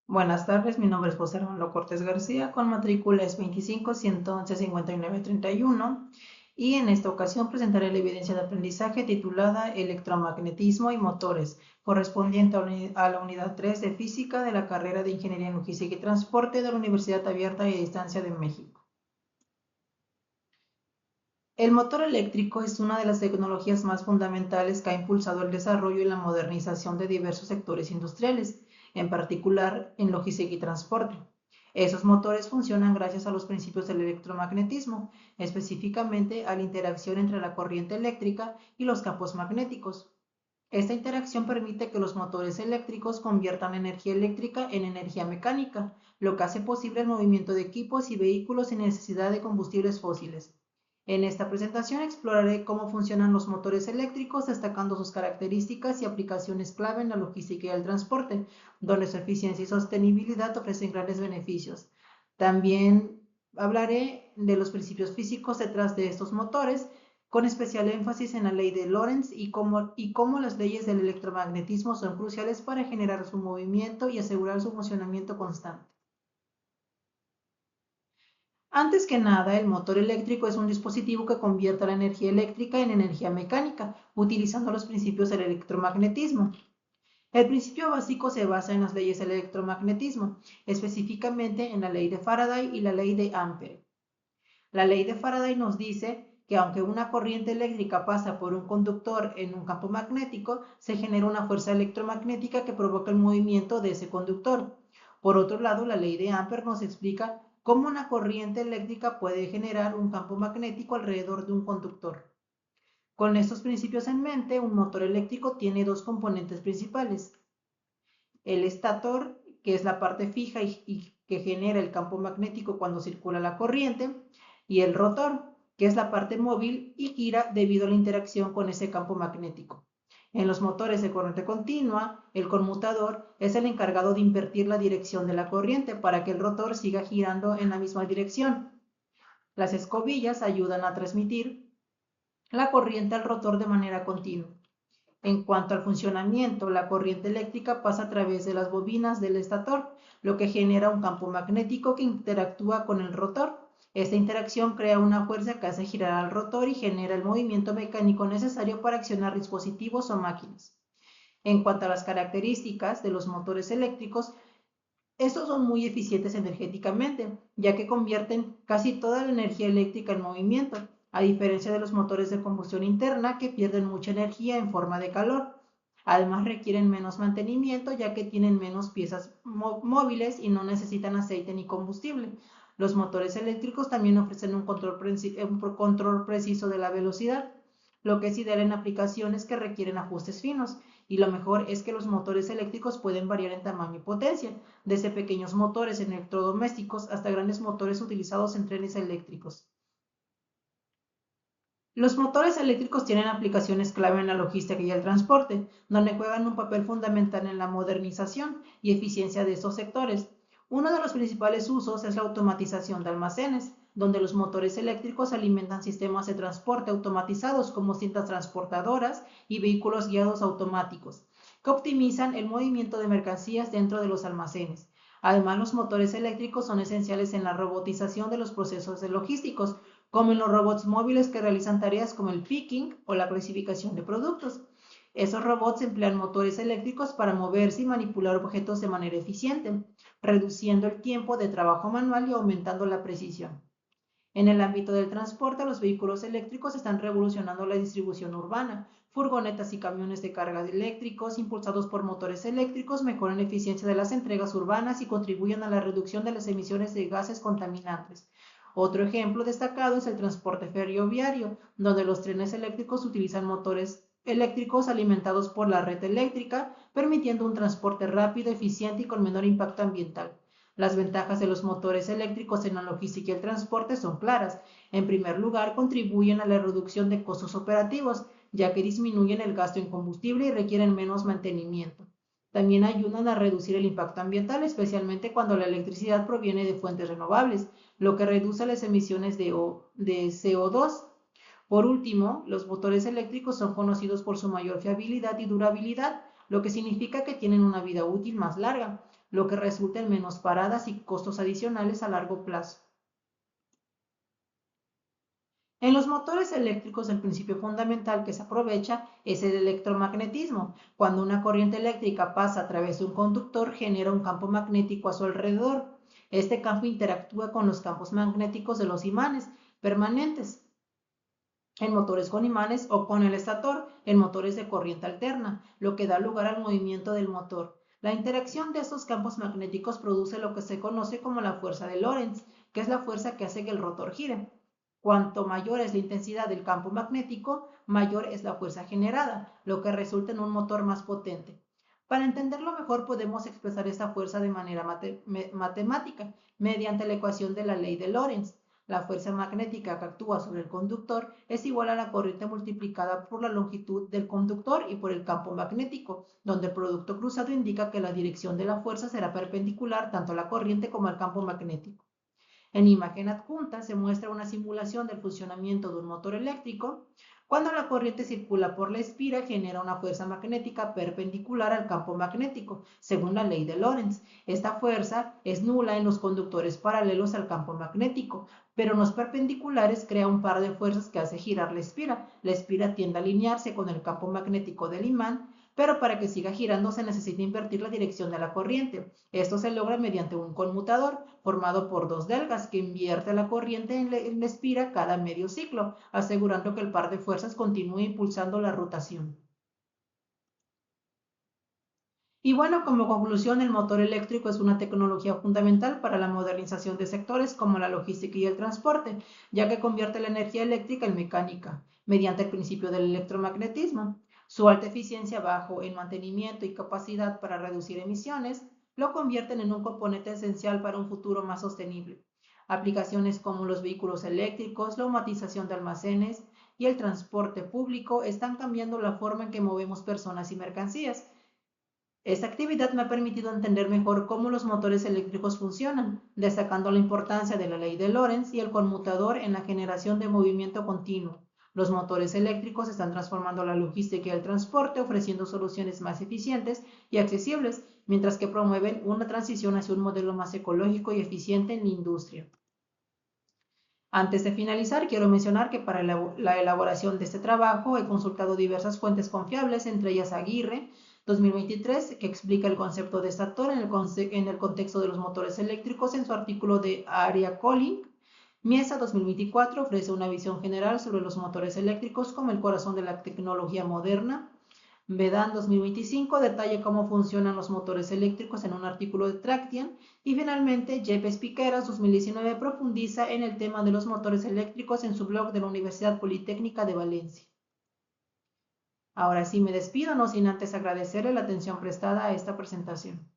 Buenas tardes, mi nombre es José Armando Cortés García, con matrícula es 25-111-5931 y en esta ocasión presentaré la evidencia de aprendizaje titulada Electromagnetismo y motores, correspondiente a la unidad 3 de Física de la carrera de Ingeniería en Logística y Transporte de la Universidad Abierta y a Distancia de México. El motor eléctrico es una de las tecnologías más fundamentales que ha impulsado el desarrollo y la modernización de diversos sectores industriales, en particular en logística y transporte. Esos motores funcionan gracias a los principios del electromagnetismo, específicamente a la interacción entre la corriente eléctrica y los campos magnéticos. Esta interacción permite que los motores eléctricos conviertan energía eléctrica en energía mecánica, lo que hace posible el movimiento de equipos y vehículos sin necesidad de combustibles fósiles. En esta presentación exploraré cómo funcionan los motores eléctricos, destacando sus características y aplicaciones clave en la logística y el transporte, donde su eficiencia y sostenibilidad ofrecen grandes beneficios. También hablaré de los principios físicos detrás de estos motores, con especial énfasis en la ley de Lorentz y cómo las leyes del electromagnetismo son cruciales para generar su movimiento y asegurar su funcionamiento constante. Antes que nada, el motor eléctrico es un dispositivo que convierte la energía eléctrica en energía mecánica, utilizando los principios del electromagnetismo. El principio básico se basa en las leyes del electromagnetismo, específicamente en la ley de Faraday y la ley de Ampere. La ley de Faraday nos dice que aunque una corriente eléctrica pasa por un conductor en un campo magnético, se genera una fuerza electromagnética que provoca el movimiento de ese conductor. Por otro lado, la ley de Ampere nos explica cómo una corriente eléctrica puede generar un campo magnético alrededor de un conductor. Con estos principios en mente, un motor eléctrico tiene dos componentes principales: el estator, que es la parte fija y que genera el campo magnético cuando circula la corriente, y el rotor, que es la parte móvil y gira debido a la interacción con ese campo magnético. En los motores de corriente continua, el conmutador es el encargado de invertir la dirección de la corriente para que el rotor siga girando en la misma dirección. Las escobillas ayudan a transmitir la corriente al rotor de manera continua. En cuanto al funcionamiento, la corriente eléctrica pasa a través de las bobinas del estator, lo que genera un campo magnético que interactúa con el rotor. Esta interacción crea una fuerza que hace girar al rotor y genera el movimiento mecánico necesario para accionar dispositivos o máquinas. En cuanto a las características de los motores eléctricos, estos son muy eficientes energéticamente, ya que convierten casi toda la energía eléctrica en movimiento, a diferencia de los motores de combustión interna que pierden mucha energía en forma de calor. Además requieren menos mantenimiento, ya que tienen menos piezas móviles y no necesitan aceite ni combustible. Los motores eléctricos también ofrecen un control preciso de la velocidad, lo que es ideal en aplicaciones que requieren ajustes finos. Y lo mejor es que los motores eléctricos pueden variar en tamaño y potencia, desde pequeños motores en electrodomésticos hasta grandes motores utilizados en trenes eléctricos. Los motores eléctricos tienen aplicaciones clave en la logística y el transporte, donde juegan un papel fundamental en la modernización y eficiencia de estos sectores. Uno de los principales usos es la automatización de almacenes, donde los motores eléctricos alimentan sistemas de transporte automatizados como cintas transportadoras y vehículos guiados automáticos, que optimizan el movimiento de mercancías dentro de los almacenes. Además, los motores eléctricos son esenciales en la robotización de los procesos logísticos, como en los robots móviles que realizan tareas como el picking o la clasificación de productos. Esos robots emplean motores eléctricos para moverse y manipular objetos de manera eficiente, reduciendo el tiempo de trabajo manual y aumentando la precisión. En el ámbito del transporte, los vehículos eléctricos están revolucionando la distribución urbana. Furgonetas y camiones de carga eléctricos, impulsados por motores eléctricos, mejoran la eficiencia de las entregas urbanas y contribuyen a la reducción de las emisiones de gases contaminantes. Otro ejemplo destacado es el transporte ferroviario, donde los trenes eléctricos utilizan motores eléctricos alimentados por la red eléctrica, permitiendo un transporte rápido, eficiente y con menor impacto ambiental. Las ventajas de los motores eléctricos en la logística y el transporte son claras. En primer lugar, contribuyen a la reducción de costos operativos, ya que disminuyen el gasto en combustible y requieren menos mantenimiento. También ayudan a reducir el impacto ambiental, especialmente cuando la electricidad proviene de fuentes renovables, lo que reduce las emisiones de CO2. Por último, los motores eléctricos son conocidos por su mayor fiabilidad y durabilidad, lo que significa que tienen una vida útil más larga. lo que resulta en menos paradas y costos adicionales a largo plazo. En los motores eléctricos, el principio fundamental que se aprovecha es el electromagnetismo. Cuando una corriente eléctrica pasa a través de un conductor, genera un campo magnético a su alrededor. Este campo interactúa con los campos magnéticos de los imanes permanentes en motores con imanes o con el estator en motores de corriente alterna, lo que da lugar al movimiento del motor. La interacción de estos campos magnéticos produce lo que se conoce como la fuerza de Lorentz, que es la fuerza que hace que el rotor gire. Cuanto mayor es la intensidad del campo magnético, mayor es la fuerza generada, lo que resulta en un motor más potente. Para entenderlo mejor podemos expresar esta fuerza de manera matemática, mediante la ecuación de la ley de Lorentz. La fuerza magnética que actúa sobre el conductor es igual a la corriente multiplicada por la longitud del conductor y por el campo magnético, donde el producto cruzado indica que la dirección de la fuerza será perpendicular tanto a la corriente como al campo magnético. En imagen adjunta se muestra una simulación del funcionamiento de un motor eléctrico. Cuando la corriente circula por la espira, genera una fuerza magnética perpendicular al campo magnético, según la ley de Lorentz. Esta fuerza es nula en los conductores paralelos al campo magnético, pero en los perpendiculares crea un par de fuerzas que hace girar la espira. La espira tiende a alinearse con el campo magnético del imán, pero para que siga girando se necesita invertir la dirección de la corriente. Esto se logra mediante un conmutador formado por dos delgas que invierte la corriente en la espira cada medio ciclo, asegurando que el par de fuerzas continúe impulsando la rotación. Y bueno, como conclusión, el motor eléctrico es una tecnología fundamental para la modernización de sectores como la logística y el transporte, ya que convierte la energía eléctrica en mecánica, mediante el principio del electromagnetismo. Su alta eficiencia bajo en mantenimiento y capacidad para reducir emisiones lo convierten en un componente esencial para un futuro más sostenible. Aplicaciones como los vehículos eléctricos, la automatización de almacenes y el transporte público están cambiando la forma en que movemos personas y mercancías. Esta actividad me ha permitido entender mejor cómo los motores eléctricos funcionan, destacando la importancia de la ley de Lorentz y el conmutador en la generación de movimiento continuo. Los motores eléctricos están transformando la logística y el transporte, ofreciendo soluciones más eficientes y accesibles, mientras que promueven una transición hacia un modelo más ecológico y eficiente en la industria. Antes de finalizar, quiero mencionar que para la elaboración de este trabajo he consultado diversas fuentes confiables, entre ellas Aguirre, 2023, que explica el concepto de estator en el contexto de los motores eléctricos en su artículo de Area Calling. Miesa 2024 ofrece una visión general sobre los motores eléctricos como el corazón de la tecnología moderna. Vedan 2025 detalla cómo funcionan los motores eléctricos en un artículo de Traction. Y finalmente, Yepes Piqueras 2019 profundiza en el tema de los motores eléctricos en su blog de la Universidad Politécnica de Valencia. Ahora sí me despido, no sin antes agradecerle la atención prestada a esta presentación.